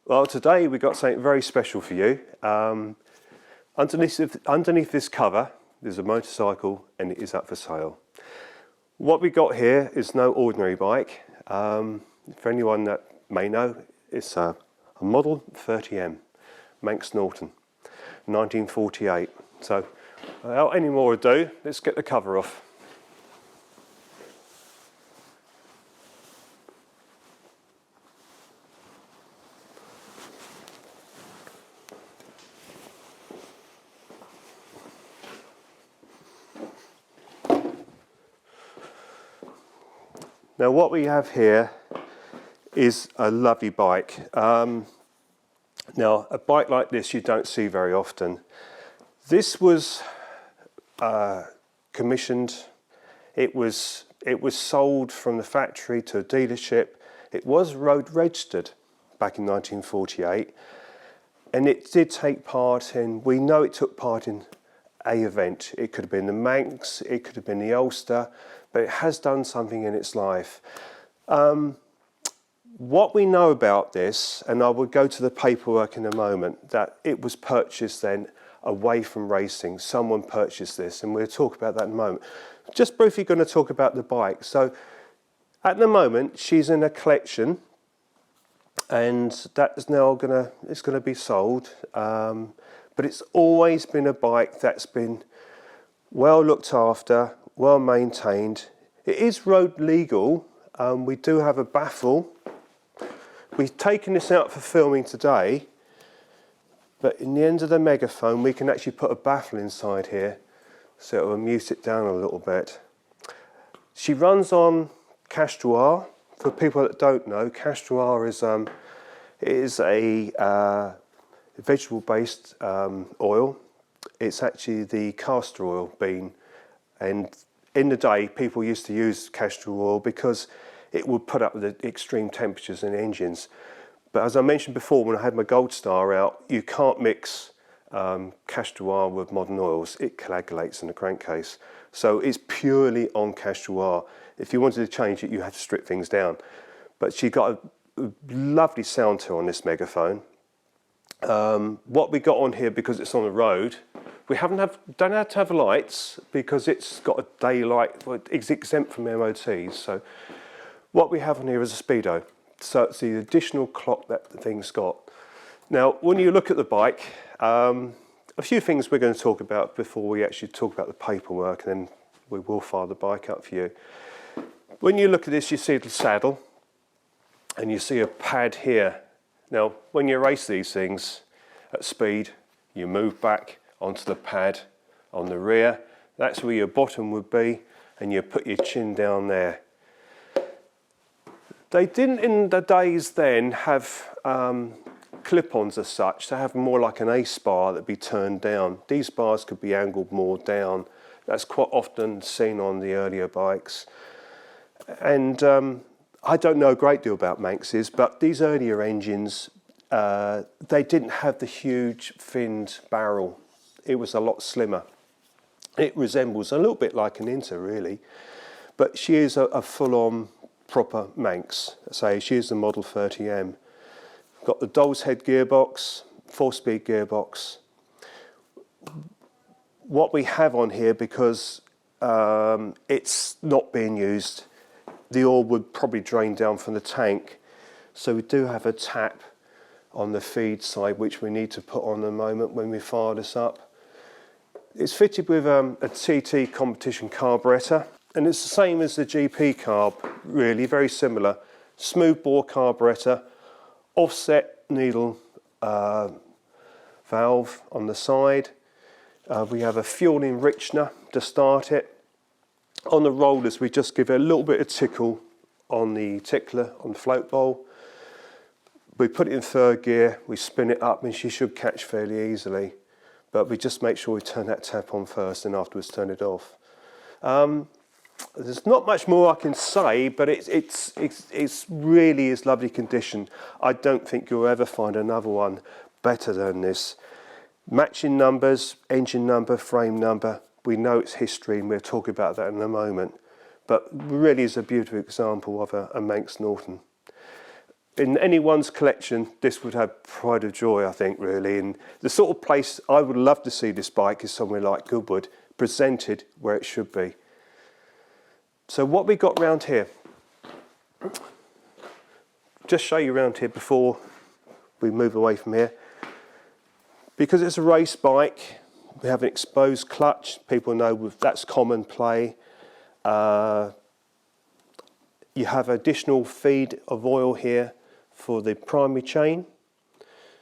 Well, today we've got something very special for you. Underneath this cover, there's a motorcycle and it is up for sale. What we got here is no ordinary bike. For anyone that may know, it's a model 30M, Manx Norton, 1948. So without any more ado, let's get the cover off. Now what we have here is a lovely bike. Now a bike like this you don't see very often. This was commissioned, it was sold from the factory to a dealership. It was road registered back in 1948 and it did take part in, we know it took part in a event. It could have been the Manx, it could have been the Ulster, but it has done something in its life. What we know about this, and I will go to the paperwork in a moment, that it was purchased then away from racing. Someone purchased this, and we'll talk about that in a moment. Just briefly going to talk about the bike. So at the moment, she's in a collection, and that is now going to be sold. But it's always been a bike that's been well looked after, well maintained. It is road legal. We do have a baffle. We've taken this out for filming today, but in the end of the megaphone we can actually put a baffle inside here, so it will mute it down a little bit. She runs on castor. For people that don't know, castor is a vegetable-based oil. It's actually the castor oil bean, and in the day people used to use castor oil because it would put up with the extreme temperatures in engines. But as I mentioned before, when I had my Gold Star out, you can't mix castor oil with modern oils. It coagulates in the crankcase. So it's purely on castor oil. If you wanted to change it, you had to strip things down. But she got a lovely sound to her on this megaphone. What we got on here, because it's on the road, we don't have to have lights because it's got a daylight, it's exempt from MOTs. So what we have on here is a speedo. So it's the additional clock that the thing's got. Now, when you look at the bike, a few things we're going to talk about before we actually talk about the paperwork, and then we will fire the bike up for you. When you look at this, you see the saddle, and you see a pad here. Now, when you race these things at speed, you move back onto the pad on the rear. That's where your bottom would be, and you put your chin down there. They didn't in the days then have clip-ons as such. They have more like an ace bar that'd be turned down. These bars could be angled more down. That's quite often seen on the earlier bikes. And I don't know a great deal about Manxes, but these earlier engines, they didn't have the huge finned barrel. It was a lot slimmer. It resembles a little bit like an Inter, really, but she is a full-on proper Manx. So she is the model 30M. Got the doll's head gearbox, 4-speed gearbox. What we have on here, because it's not being used, the oil would probably drain down from the tank. So we do have a tap on the feed side, which we need to put on in a moment when we fire this up. It's fitted with a TT competition carburettor, and it's the same as the GP carb, really, very similar. Smooth bore carburettor, offset needle valve on the side. We have a fuel enrichener to start it. On the rollers, we just give it a little bit of tickle on the tickler, on the float bowl. We put it in third gear, we spin it up, and she should catch fairly easily. But we just make sure we turn that tap on first and afterwards turn it off. There's not much more I can say, but it's really is lovely condition. I don't think you'll ever find another one better than this. Matching numbers, engine number, frame number. We know its history, and we'll talk about that in a moment. But really is a beautiful example of a Manx Norton. in anyone's collection, this would have pride of joy, I think, really. And the sort of place I would love to see this bike is somewhere like Goodwood, presented where it should be. So what we got round here, just show you around here before we move away from here. Because it's a race bike, we have an exposed clutch. People know that's common play. You have additional feed of oil here for the primary chain.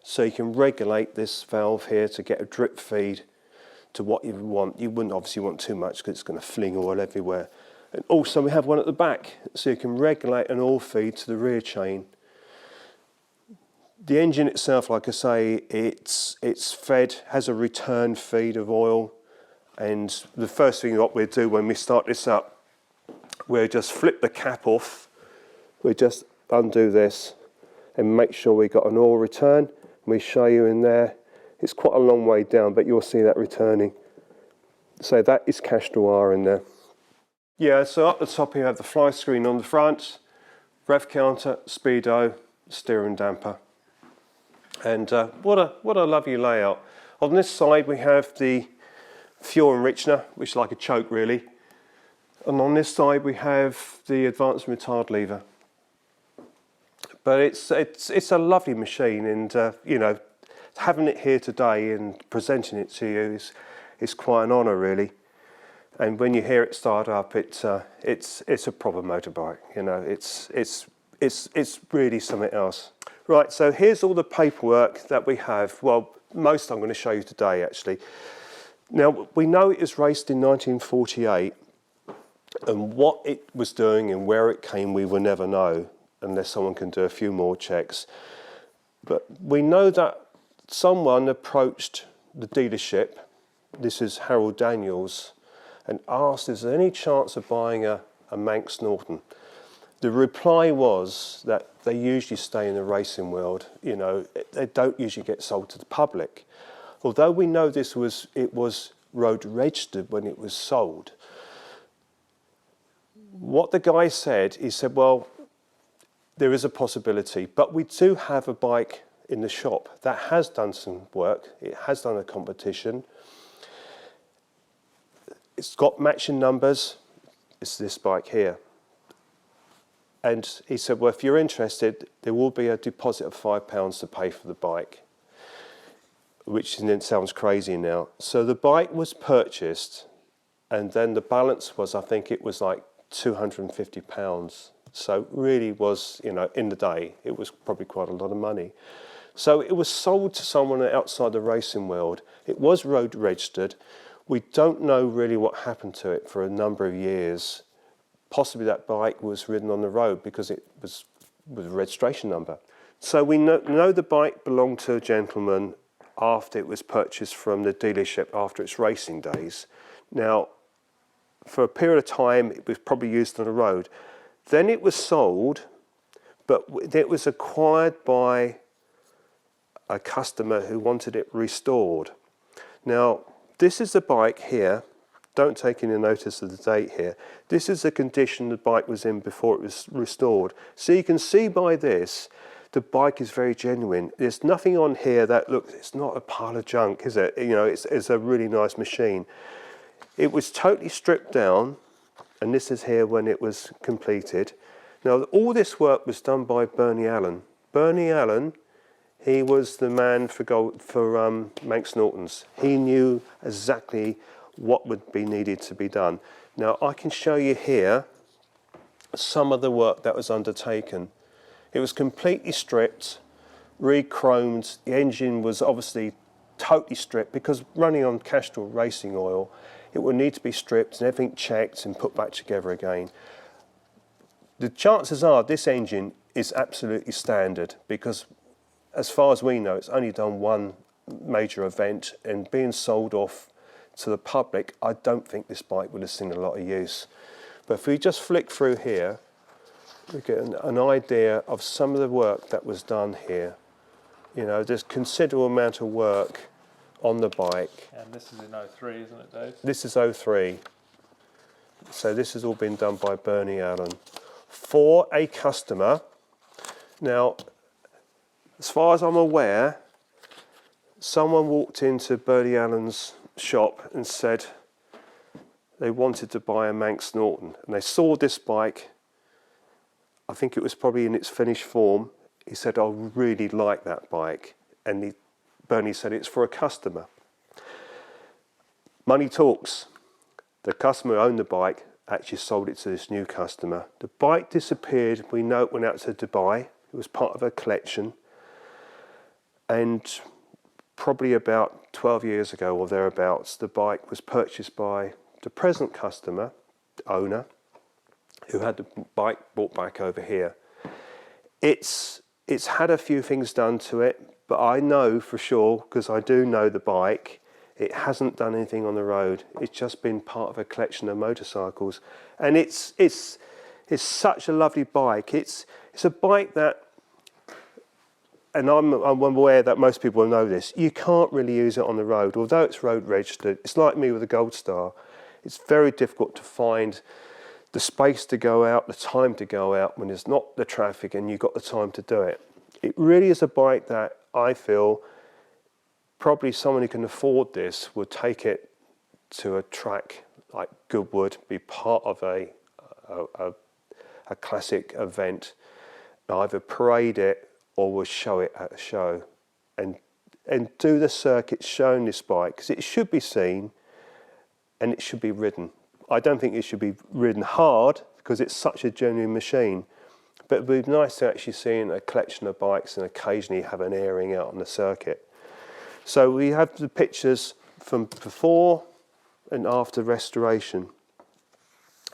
So you can regulate this valve here to get a drip feed to what you want. You wouldn't obviously want too much because it's going to fling oil everywhere. And also we have one at the back, so you can regulate an oil feed to the rear chain. The engine itself, like I say, it's fed, has a return feed of oil. And the first thing what we'll do when we start this up, we'll just flip the cap off. We'll just undo this and make sure we got an oil return. We show you in there. It's quite a long way down, but you'll see that returning. So that is cash noir in there. Yeah, so up the top you have the fly screen on the front, rev counter, speedo, steering damper. And what a lovely layout. On this side we have the fuel enrichener, which is like a choke really. And on this side we have the advanced retard lever. But it's a lovely machine, and you know, having it here today and presenting it to you is quite an honour really. And when you hear it start up, it's a proper motorbike. You know, it's really something else. Right, so here's all the paperwork that we have. Well, most I'm going to show you today actually. Now we know it was raced in 1948, and what it was doing and where it came we will never know unless someone can do a few more checks. But we know that someone approached the dealership, this is Harold Daniels, and asked, is there any chance of buying a Manx Norton? The reply was that they usually stay in the racing world. You know, they don't usually get sold to the public. Although we know it was road registered when it was sold. What the guy said, he said, well, there is a possibility, but we do have a bike in the shop that has done some work. It has done a competition. It's got matching numbers. It's this bike here. And he said, well, if you're interested, there will be a deposit of £5 to pay for the bike, which then sounds crazy now. So the bike was purchased, and then the balance was, I think it was like £250. So really was, you know, in the day, it was probably quite a lot of money. So it was sold to someone outside the racing world. It was road registered. We don't know really what happened to it for a number of years. Possibly that bike was ridden on the road because it was with a registration number. So we know the bike belonged to a gentleman after it was purchased from the dealership after its racing days. Now, for a period of time, it was probably used on the road. Then it was sold, but it was acquired by a customer who wanted it restored. Now, this is the bike here. Don't take any notice of the date here. This is the condition the bike was in before it was restored. So you can see by this, the bike is very genuine. There's nothing on here that looks, it's not a pile of junk, is it? You know, it's a really nice machine. It was totally stripped down, and this is here when it was completed. Now, all this work was done by Bernie Allen. Bernie Allen, he was the man for Manx Nortons. He knew exactly what would be needed to be done. Now, I can show you here some of the work that was undertaken. It was completely stripped, re-chromed. The engine was obviously totally stripped because running on Castrol racing oil, it would need to be stripped and everything checked and put back together again. The chances are this engine is absolutely standard because as far as we know, it's only done one major event, and being sold off to the public, I don't think this bike would have seen a lot of use. But if we just flick through here, we get an idea of some of the work that was done here. You know, there's considerable amount of work on the bike. And this is in 03, isn't it, Dave? This is 03. So this has all been done by Bernie Allen for a customer Now, as far as I'm aware, someone walked into Bernie Allen's shop and said they wanted to buy a Manx Norton, and they saw this bike. I think it was probably in its finished form. He said, "I really like that bike," and Bernie said it's for a customer. Money talks. The customer who owned the bike actually sold it to this new customer. The bike disappeared. We know it went out to Dubai. It was part of a collection, and probably about 12 years ago or thereabouts, the bike was purchased by the present customer, owner, who had the bike brought back over here. It's had a few things done to it, but I know for sure, because I do know the bike, it hasn't done anything on the road. It's just been part of a collection of motorcycles, and it's such a lovely bike. It's a bike that, and I'm aware that most people will know this, you can't really use it on the road. Although it's road registered, it's like me with a Gold Star. It's very difficult to find the space to go out, the time to go out when there's not the traffic and you've got the time to do it. It really is a bike that I feel probably someone who can afford this would take it to a track like Goodwood, be part of a classic event, either parade it or will show it at a show, and do the circuit showing this bike, because it should be seen and it should be ridden. I don't think it should be ridden hard because it's such a genuine machine, but it would be nice to actually see a collection of bikes and occasionally have an airing out on the circuit. So we have the pictures from before and after restoration,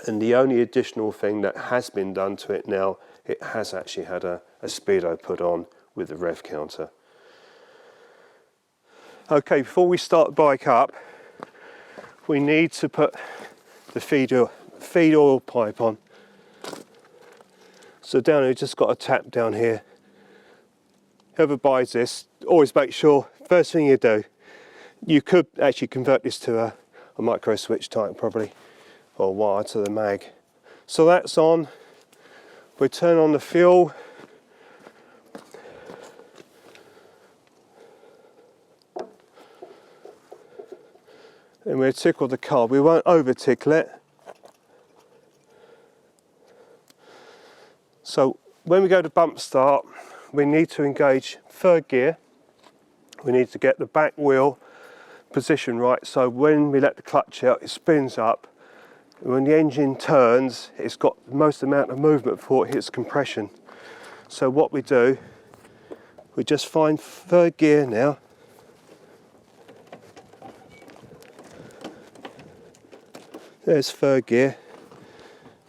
and the only additional thing that has been done to it now, it has actually had a speedo put on with the rev counter. Okay, before we start the bike up, we need to put the feed oil pipe on. So down here, just got a tap down here. Whoever buys this, always make sure, first thing you do, you could actually convert this to a micro switch type probably, or wire to the mag. So that's on. We turn on the fuel. And we'll tickle the carb. We won't over tickle it. So when we go to bump start, we need to engage third gear. We need to get the back wheel position right, so when we let the clutch out, it spins up. When the engine turns, it's got the most amount of movement before it hits compression. So what we do, we just find third gear now. There's third gear.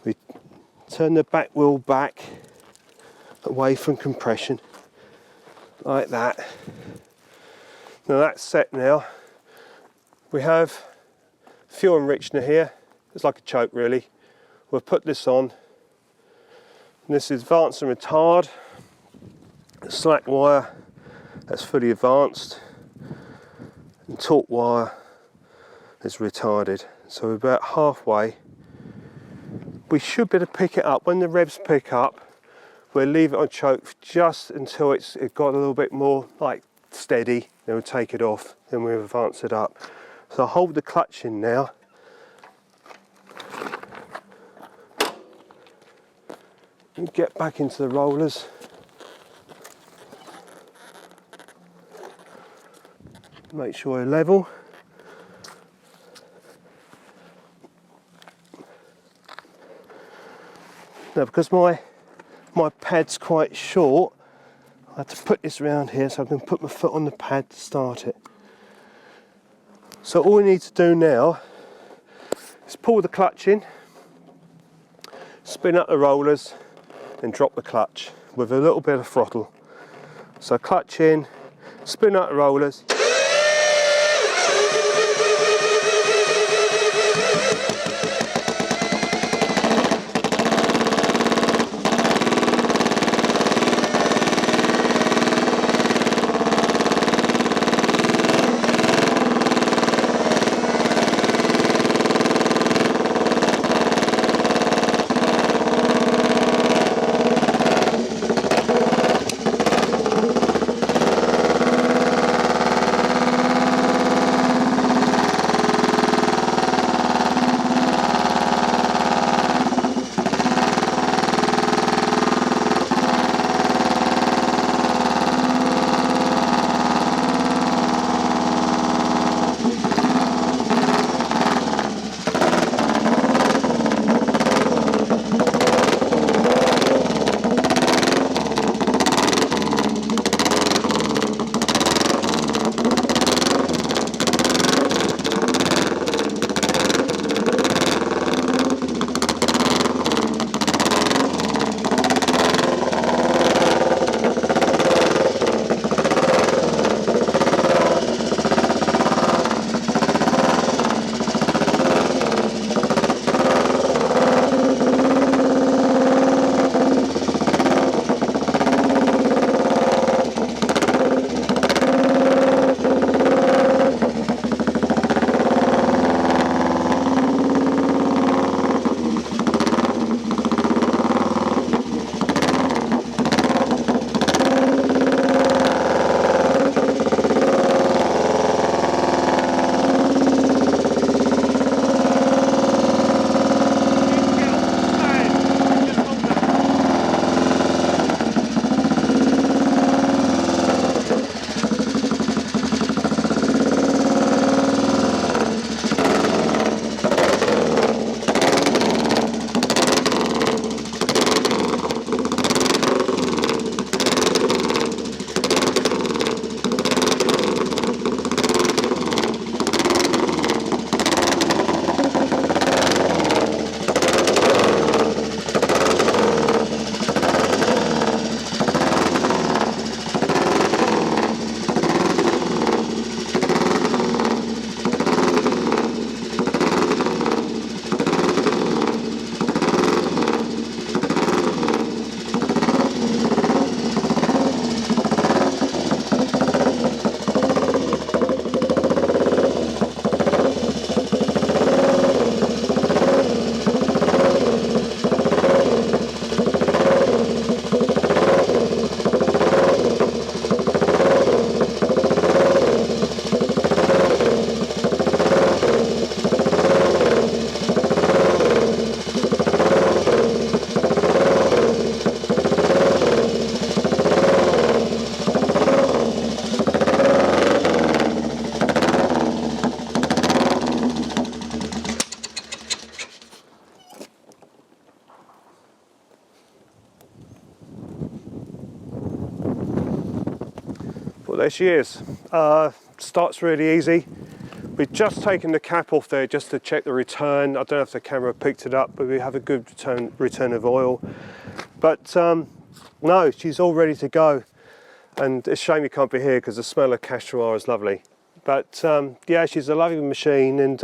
We turn the back wheel back away from compression, like that. Now that's set now. We have fuel enrichener here. It's like a choke really. We'll put this on. And this is advance and retard. Slack wire, that's fully advanced. And torque wire is retarded. So we're about halfway. We should be able to pick it up. When the revs pick up, we'll leave it on choke just until it got a little bit more like steady. Then we'll take it off, then we'll advance it up. So I'll hold the clutch in now. And get back into the rollers. Make sure we're level. Now because my pad's quite short, I have to put this around here so I can put my foot on the pad to start it. So all we need to do now is pull the clutch in, spin up the rollers and drop the clutch with a little bit of throttle. So clutch in, spin up the rollers. Well, there she is. Starts really easy. We've just taken the cap off there just to check the return. I don't know if the camera picked it up, but we have a good return of oil. But no, she's all ready to go. And it's a shame you can't be here because the smell of castor oil is lovely. But yeah, she's a lovely machine, and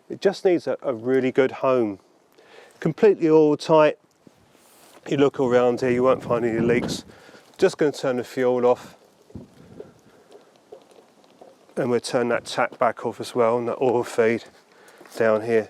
it just needs a really good home. Completely oil tight. You look all around here, you won't find any leaks. Just going to turn the fuel off. And we'll turn that tap back off as well, and the oil feed down here.